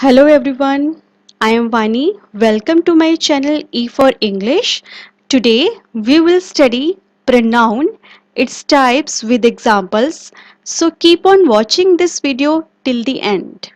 Hello everyone, I am Vani. Welcome to my channel E for English. Today we will study pronoun, its types with examples. So keep on watching this video till the end.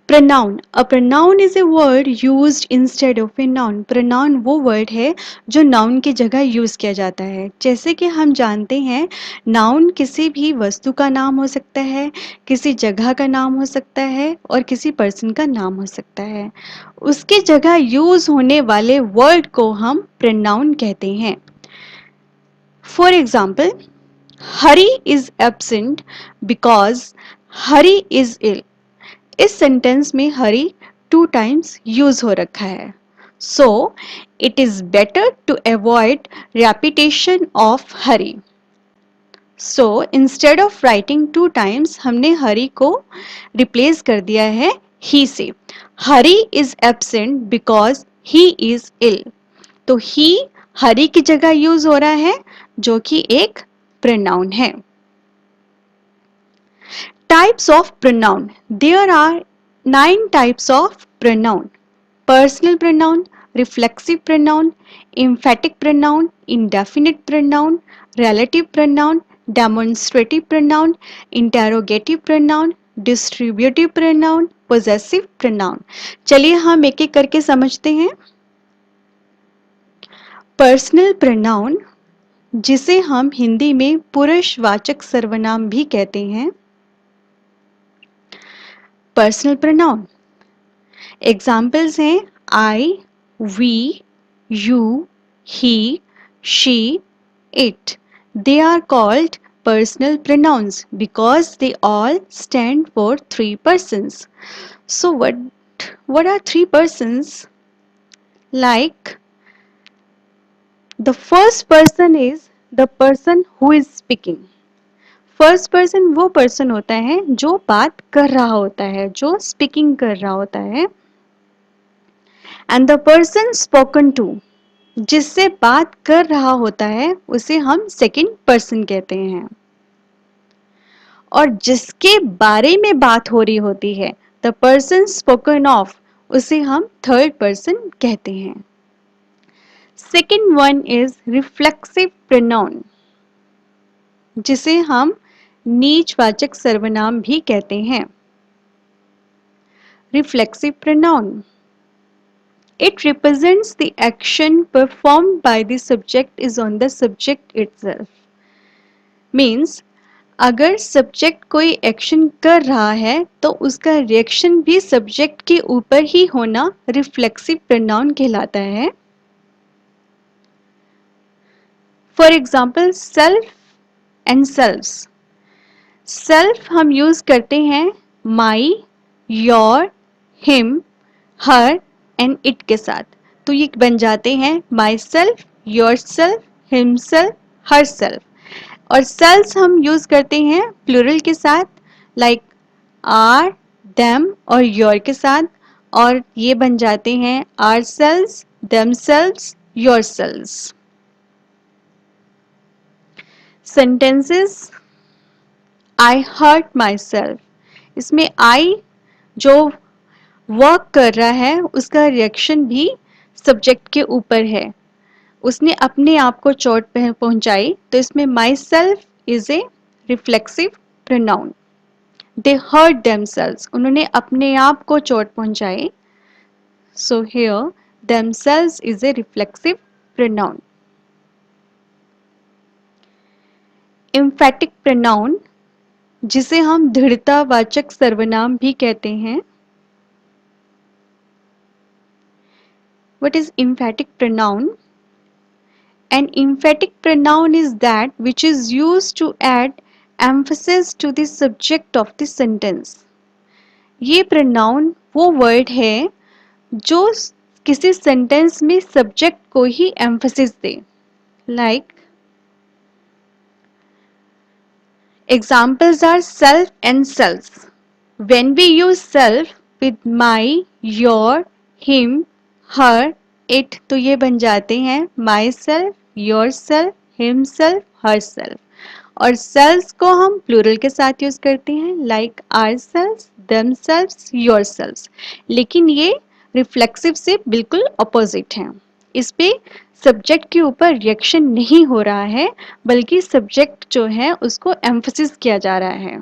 Pronoun. A pronoun is a word used instead of a noun. Pronoun वो word है जो noun की जगह use किया जाता है. जैसे कि हम जानते हैं noun किसी भी वस्तु का नाम हो सकता है, किसी जगह का नाम हो सकता है और किसी पर्सन का नाम हो सकता है. उसकी जगह यूज होने वाले वर्ड को हम pronoun कहते हैं. For example, Hari is absent because Hari is ill. इस सेंटेंस में हरी 2 टाइम्स यूज हो रखा है. So it is better to avoid repetition of Hari. So instead of writing 2 times हमने हरी को रिप्लेस कर दिया है ही से. Hari is absent because he is ill. तो ही हरी की जगह यूज हो रहा है जो कि एक प्रोनाउन है. Types of pronoun. There are 9 types of pronoun. Personal pronoun, reflexive pronoun, emphatic pronoun, indefinite pronoun, relative pronoun, demonstrative pronoun, interrogative pronoun, distributive pronoun, possessive pronoun. चलिए हम एक एक करके समझते हैं. पर्सनल प्रोनाउन जिसे हम हिंदी में पुरुषवाचक सर्वनाम भी कहते हैं. पर्सनल प्रोनाउन एग्जाम्पल्स हैं I, we, you, he, she, it. They are called personal pronouns because they all stand for 3 persons. So what are 3 persons? Like the first person is the person who is speaking. First person वो person होता है जो बात कर रहा होता है, जो स्पीकिंग कर रहा होता है. And the person spoken to, जिससे बात कर रहा होता है उसे हम सेकंड पर्सन कहते हैं. और जिसके बारे में बात हो रही होती है, द पर्सन स्पोकन ऑफ, उसे हम थर्ड पर्सन कहते हैं. Second one is reflexive pronoun, जिसे हम नीचवाचक सर्वनाम भी कहते हैं. Reflexive pronoun, it represents the action performed by the subject is on the subject itself. Means अगर सब्जेक्ट कोई एक्शन कर रहा है तो उसका रिएक्शन भी सब्जेक्ट के ऊपर ही होना रिफ्लेक्सिव प्रोनाउन कहलाता है. For example self and selves. Self हम यूज करते हैं my, your, him, her and it के साथ. तो ये बन जाते हैं myself, yourself, himself, herself. और सेल्स हम यूज करते हैं प्लूरल के साथ, लाइक आर, देम और योर के साथ. और ये बन जाते हैं ourselves, themselves, yourselves. Sentences I hurt myself. इसमें आई जो वर्क कर रहा है उसका रिएक्शन भी सब्जेक्ट के ऊपर है, उसने अपने आप को चोट पहुंचाई. तो इसमें myself is a reflexive pronoun. They hurt themselves, उन्होंने अपने आप को चोट पहुंचाई. So here themselves is a reflexive pronoun. Emphatic pronoun, जिसे हम दृढ़तावाचक सर्वनाम भी कहते हैं. What is emphatic pronoun? An emphatic pronoun is that which is used to add emphasis to the subject of the sentence. ये pronoun वो word है जो किसी sentence में subject को ही emphasis they. Like examples are self and selves. When we use self with my, your, him, her, it, तो ये बन जाते हैं myself, yourself, himself, herself. और सेल्स को हम प्लूरल के साथ यूज करते हैं like ourselves, themselves, yourselves. लेकिन ये रिफ्लेक्सिव से बिल्कुल अपोजिट है. इस पे सब्जेक्ट के ऊपर रिएक्शन नहीं हो रहा है, बल्कि सब्जेक्ट जो है उसको एम्फसिस किया जा रहा है.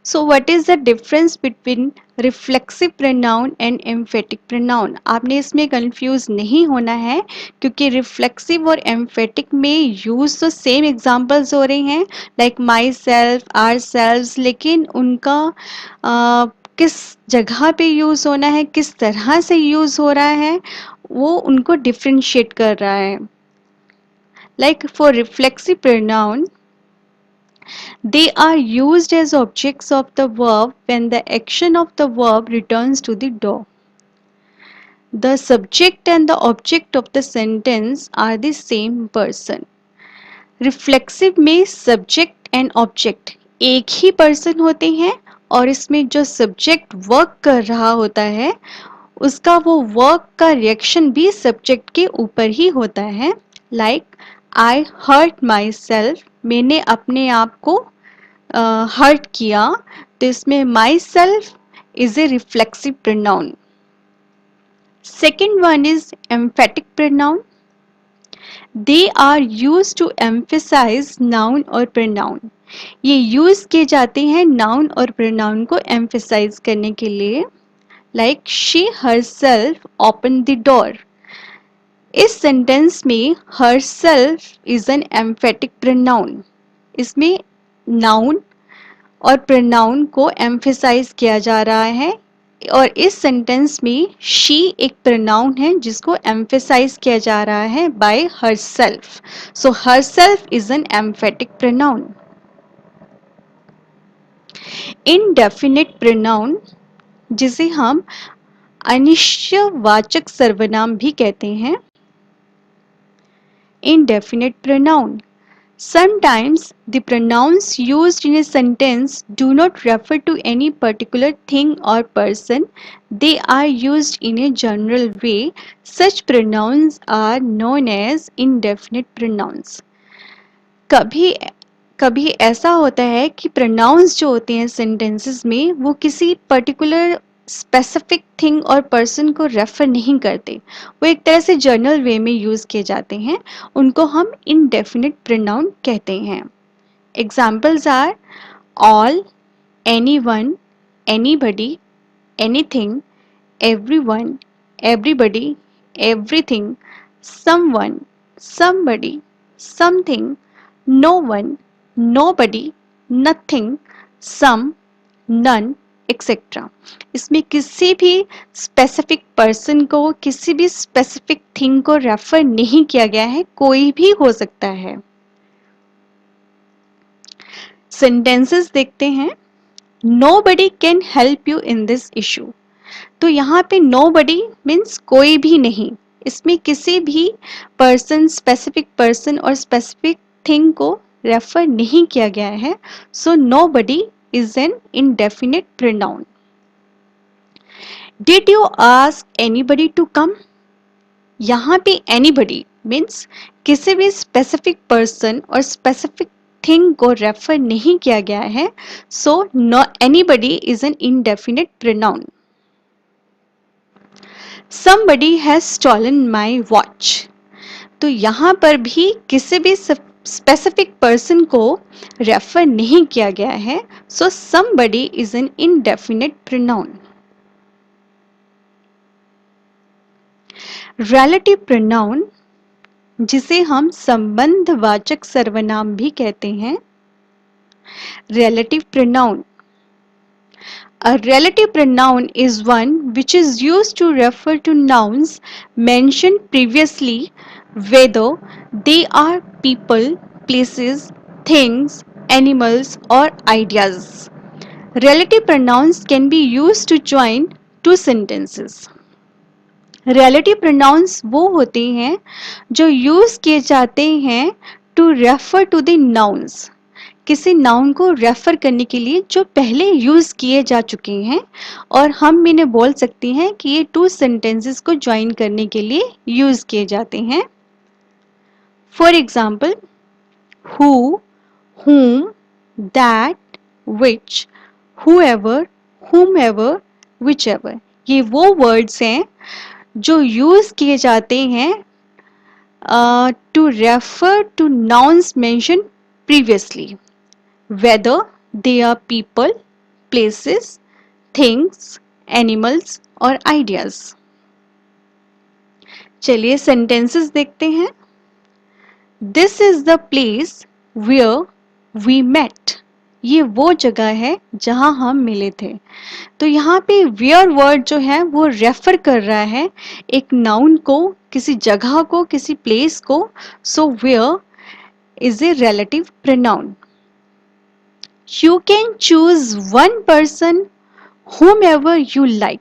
So what is the difference between reflexive pronoun and emphatic pronoun? आपने इसमें कंफ्यूज नहीं होना है, क्योंकि रिफ्लेक्सिव और एम्फेटिक में यूज तो सेम एग्जांपल्स हो रहे हैं like myself, ourselves, लेकिन उनका किस जगह पे यूज होना है, किस तरह से यूज हो रहा है, वो उनको डिफ्रेंशिएट कर रहा है. Like for reflexive pronoun, they are used as objects of the verb when the action of the verb returns to the do. The subject and the object of the sentence are the same person. Reflexive में subject and object एक ही person होते हैं, और इसमें जो subject work कर रहा होता है उसका वो वर्क का रिएक्शन भी सब्जेक्ट के ऊपर ही होता है. Like I hurt myself, मैंने अपने आप को हर्ट किया, तो इसमें myself is a reflexive pronoun. Second one is emphatic pronoun. They are use to emphasise noun और प्रोनाउन. ये यूज किए जाते हैं नाउन और प्रोनाउन को एम्फेसाइज करने के लिए. Like she herself opened the door. इस सेंटेंस में herself is an emphatic pronoun. इसमें नाउन और प्रोनाउन को एम्फेसाइज किया जा रहा है, और इस सेंटेंस में शी एक प्रोनाउन है जिसको एम्फेसाइज किया जा रहा है by herself. So herself is an emphatic pronoun. Indefinite pronoun, जिसे हम अनिश्चयवाचक सर्वनाम भी कहते हैं. Indefinite pronoun. Sometimes the pronouns used in a sentence do not refer to any particular thing or person. They are used in a general way. Such pronouns are known as indefinite pronouns. कभी कभी ऐसा होता है कि pronounce जो होते हैं sentences में वो किसी पर्टिकुलर स्पेसिफिक थिंग और पर्सन को रेफर नहीं करते, वो एक तरह से जनरल वे में यूज किए जाते हैं, उनको हम इनडेफिनिट प्रोनाउन कहते हैं. Examples are all, anyone, anybody, anything, everyone, everybody, everything, someone, somebody, something, no one, nobody, nothing, some, none, etc. इसमें किसी भी स्पेसिफिक पर्सन को, किसी भी स्पेसिफिक थिंग को रेफर नहीं किया गया है, कोई भी हो सकता है. सेंटेंसेस देखते हैं. Nobody can help you in this issue. तो यहाँ पे nobody मीन्स कोई भी नहीं, इसमें किसी भी पर्सन, स्पेसिफिक पर्सन और स्पेसिफिक थिंग को रेफर नहीं किया गया है. सो nobody is an indefinite pronoun. Did you ask anybody to come? यहाँ पे anybody मीन्स किसी भी स्पेसिफिक पर्सन और स्पेसिफिक थिंग को रेफर नहीं किया गया है. सो anybody is an indefinite pronoun. Somebody has stolen my watch. तो यहाँ पर भी किसी भी स्पेसिफिक पर्सन को रेफर नहीं किया गया है. सो somebody is an indefinite pronoun. Relative pronoun, जिसे हम संबंधवाचक सर्वनाम भी कहते हैं. Relative pronoun. A relative pronoun is one which is used to refer to nouns mentioned previously, whether they are people, places, things, animals, or ideas. Relative pronouns can be used to join two sentences. Relative pronouns वो होते हैं जो use किए जाते हैं to refer to the nouns. किसी noun को refer करने के लिए जो पहले यूज किए जा चुके हैं, और हम इन्हें बोल सकते हैं कि ये टू सेंटेंसेस को ज्वाइन करने के लिए यूज किए जाते हैं। For example, who, whom, that, which, whoever, whomever, whichever, ये वो वर्ड्स हैं जो यूज किए जाते हैं to refer to nouns mentioned previously, whether they are people, places, things, animals or ideas. चलिए sentences देखते हैं। This is the place where we met. ये वो जगह है जहां हम मिले थे। तो यहाँ पे वेयर वर्ड जो है वो रेफर कर रहा है एक नाउन को, किसी जगह को, किसी प्लेस को। So where is a relative pronoun. You can choose one person whomever you like.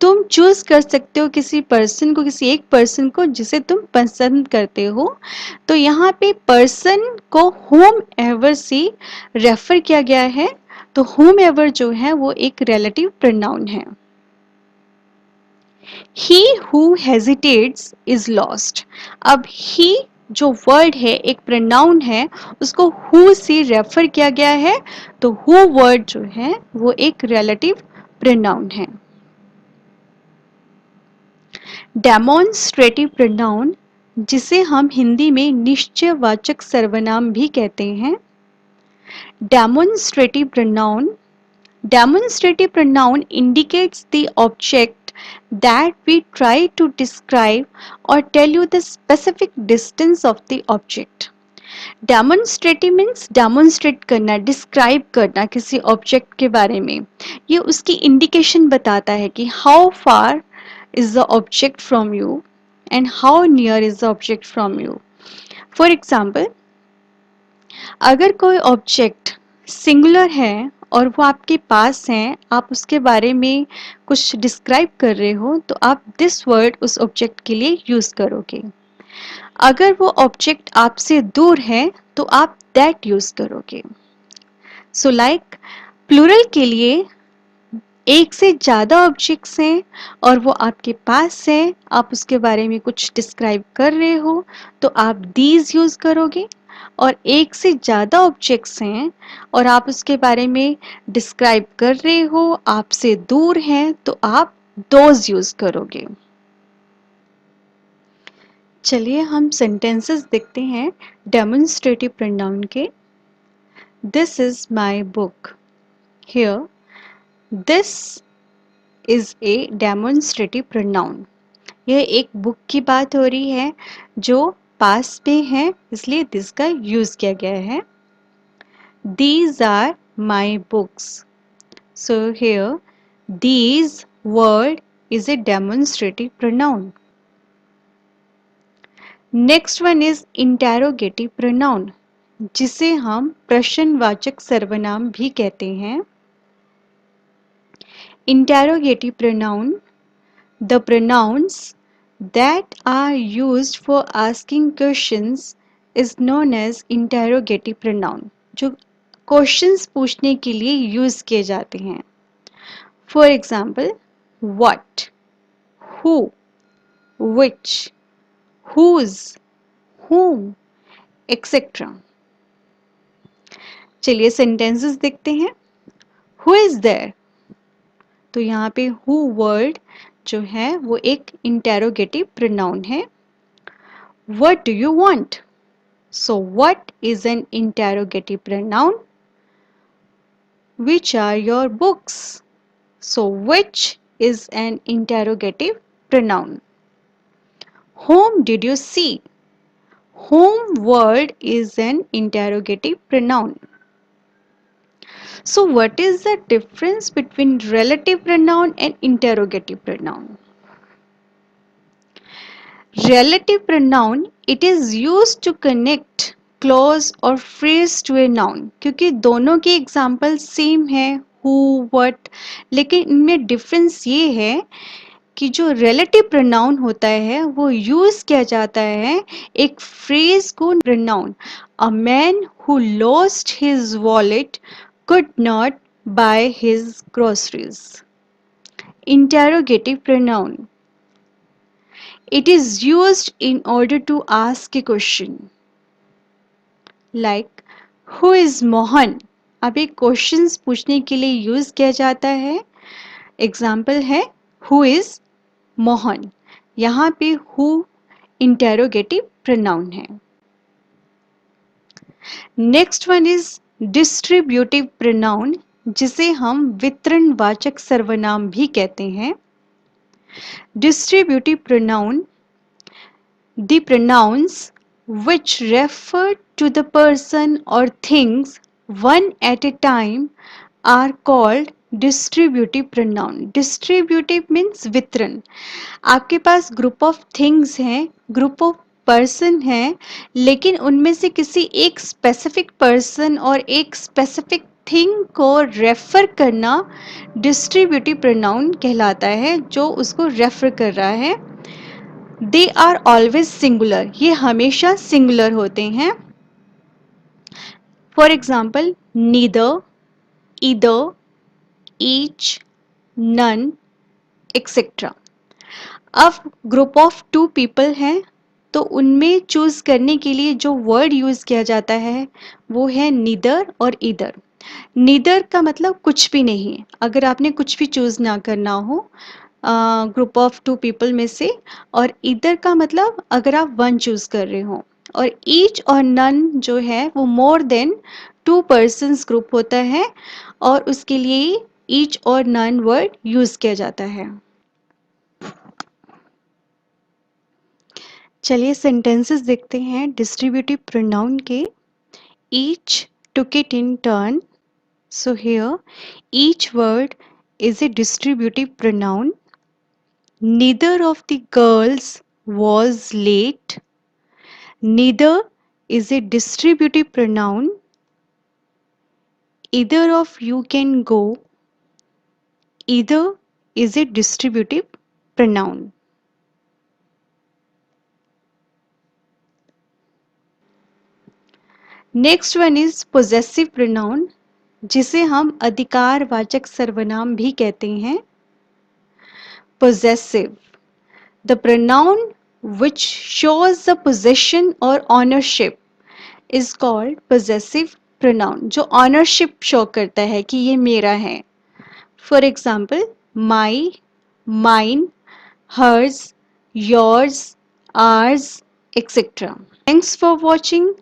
तुम चूज कर सकते हो किसी पर्सन को, किसी एक पर्सन को जिसे तुम पसंद करते हो। तो यहाँ पे पर्सन को whomever से रेफर किया गया है, तो whomever जो है वो एक रिलेटिव प्रोनाउन है। He who hesitates is lost. अब he जो वर्ड है एक प्रोनाउन है, उसको who से रेफर किया गया है, तो who वर्ड जो है वो एक रिलेटिव प्रोनाउन है। डेमोन्स्ट्रेटिव प्रोनाउन, जिसे हम हिंदी में निश्चयवाचक सर्वनाम भी कहते हैं। Demonstrative pronoun indicates the object that we try to describe or tell you the specific distance of the object. Demonstrative means demonstrate करना, डिस्क्राइब करना किसी ऑब्जेक्ट के बारे में। ये उसकी इंडिकेशन बताता है कि how far is the object from you and how near is the object from you. For example, अगर कोई ऑब्जेक्ट सिंगुलर है और वो आपके पास है, आप उसके बारे में कुछ डिस्क्राइब कर रहे हो, तो आप दिस वर्ड उस ऑब्जेक्ट के लिए यूज करोगे। अगर वो ऑब्जेक्ट आपसे दूर है तो आप दैट यूज करोगे। सो लाइक प्लूरल के लिए एक से ज़्यादा ऑब्जेक्ट्स हैं और वो आपके पास है, आप उसके बारे में कुछ डिस्क्राइब कर रहे हो, तो आप दीज यूज़ करोगे। और एक से ज़्यादा ऑब्जेक्ट्स हैं और आप उसके बारे में डिस्क्राइब कर रहे हो, आपसे दूर हैं, तो आप दोज यूज़ करोगे। चलिए हम सेंटेंसेस देखते हैं डेमोन्स्ट्रेटिव प्रोनाउन के। This is my book. Here this is a demonstrative pronoun. यह एक बुक की बात हो रही है जो पास में है, इसलिए दिस का यूज किया गया है। These are my books. So here these word is a demonstrative pronoun. Next one is interrogative pronoun, जिसे हम प्रश्नवाचक सर्वनाम भी कहते हैं। Interrogative pronoun, the pronouns that are used for asking questions is known as interrogative pronoun, जो questions पूछने के लिए यूज किए जाते हैं। For example, what, who, which, whose, whom, etcetera. चलिए सेंटेंसेस देखते हैं। हु इज देयर, तो यहाँ पे हु वर्ड जो है वो एक इंटेरोगेटिव प्रोनाउन है। What do you want, so what is an interrogative pronoun. Which are your books, so which is an interrogative pronoun. Whom did you see, whom word is an interrogative pronoun. So what is the difference between relative pronoun and interrogative pronoun? Relative pronoun, it is used to connect clause और phrase to a noun, क्योंकि दोनों के example same है, who, what, लेकिन इनमें difference ये है कि जो रिलेटिव प्रोनाउन होता है वो यूज किया जाता है एक फ्रेज को pronoun a man who lost his wallet could not buy his groceries. Interrogative pronoun. It is used in order to ask a question. Like, who is Mohan? अब एक क्वेश्चंस पूछने के लिए यूज किया जाता है. एग्जाम्पल है who is मोहन. यहाँ पे who इंटेरोगेटिव प्रोनाउन है. Next one is distributive pronoun, जिसे हम वितरणवाचक सर्वनाम भी कहते हैं. Distributive pronoun, the pronouns which refer to the person or things one at a time are called distributive pronoun. Distributive means वितरण. आपके पास ग्रुप ऑफ थिंग्स हैं, ग्रुप ऑफ पर्सन हैं, लेकिन उनमें से किसी एक स्पेसिफिक पर्सन और एक स्पेसिफिक थिंग को रेफर करना डिस्ट्रीब्यूटिव प्रोनाउन कहलाता है, जो उसको रेफर कर रहा है. दे आर ऑलवेज सिंगुलर, ये हमेशा सिंगुलर होते हैं. For example neither, either, each, none, etcetera. अब ग्रुप ऑफ टू पीपल हैं, तो उनमें चूज करने के लिए जो वर्ड यूज किया जाता है वो है नीदर और ईदर. नीदर का मतलब कुछ भी नहीं, अगर आपने कुछ भी चूज ना करना हो ग्रुप ऑफ टू पीपल में से. और ईदर का मतलब अगर आप वन चूज कर रहे हो. और ईच और नन जो है वो more than to persons group होता है, और उसके लिए ईच और नन वर्ड यूज किया जाता है. चलिए सेंटेंसेस देखते हैं डिस्ट्रीब्यूटिव प्रोनाउन के. Each took it in turn. So here each word is a distributive pronoun. Neither of the girls was late. Neither is a distributive pronoun. Either of you can go. Either is a distributive pronoun. Next one is possessive pronoun, जिसे हम अधिकारवाचक सर्वनाम भी कहते हैं. Possessive, the pronoun which shows the possession or ownership is called possessive pronoun, जो ownership show करता है कि ये मेरा है. For example, my, mine, hers, yours, ours, etc. Thanks for watching.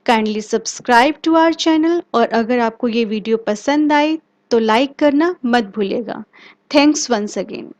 Kindly subscribe to our channel, और अगर आपको ये वीडियो पसंद आए तो लाइक करना मत भूलिएगा. Thanks once again.